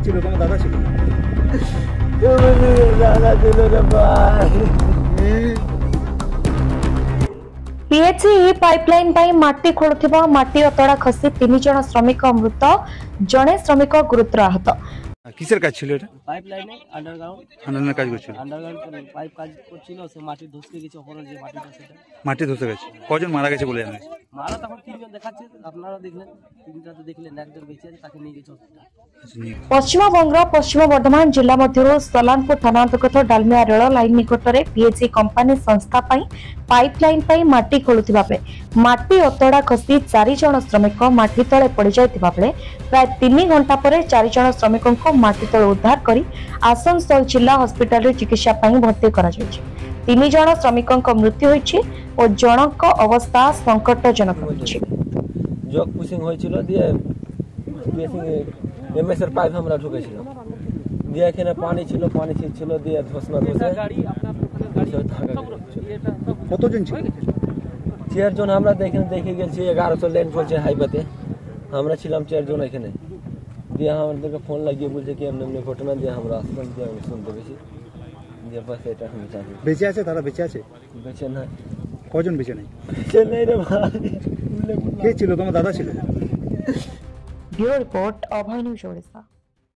ছিল তোমার দাদা ছিল? पीएचई पाइपलाइन माटी खोलुवा माटी अतड़ा खसी 3 जन श्रमिक मृत जड़े श्रमिक गुरुतर आहत। কিসের কাজ ছিল এটা? পাইপলাইনে আন্ডারগ্রাউন্ড কাজ করছিল। আন্ডারগ্রাউন্ড পাইপ কাজ করছিল, সে মাটি ধসকে গেছে, ওপরে যে মাটিটা সেটা মাটি ধসে গেছে। কজন মারা গেছে বলে জানেন? মারা তখন 3 জন দেখাচ্ছে, আপনারা দেখলেন 3টা তো দেখলেন, একজন বেঁচে আছে, তাকে নিয়ে গেছে হসপিটাল। पश्चिमबंग पश्चिम बर्धमान जिला मध्य सलानपुर थाना अंतर्गत डालमिया रेल लाइन निकट में पीएचई कंपानी संस्था पाइपलाइन माटी खोलुवा बेले माटी अतड़ा खसी 4 जन श्रमिक माटी तले पड़ जाता बेले प्राय 3 घंटा पर 4 जन श्रमिकों को माटी तले उद्धार कर आसनसोल जिला हस्पिटाल चिकित्सा भर्ती कर 3 जन श्रमिकों मृत्यु होइछि और जनक अवस्था संकटजनक होइछि। जग पुशिंग হয়েছিল দিয়ে এমএসএর পাইপ আমরা ঢুকেছিল, দিয়ে এখানে পানি ছিল দিয়ে ধসনা ধসে গাড়ি আপনার কতজন ছিল? 4 জন আমরা দেখে গেছি। 1100 লেন চলছে হাইওয়েতে, আমরা ছিলাম 4 জন এখানে। দিয়ে আমাদেরকে ফোন লাগিয়ে বলছে কি এমনি ঘটনা, দিয়ে আমরা আসলাম, দিয়ে আমি শুনতে পেয়েছি। দিয়ে বাস এটা আমি জানি। বেঁচে আছে? তারা বেঁচে আছে? বেঁচে নাই। কজন বেঁচে নাই? বেঁচে নাই রে ভাই। কে ছিল? তোমার দাদা ছিল? ब्यूरो रिपोर्ट अभय न्यूज ओडिशा।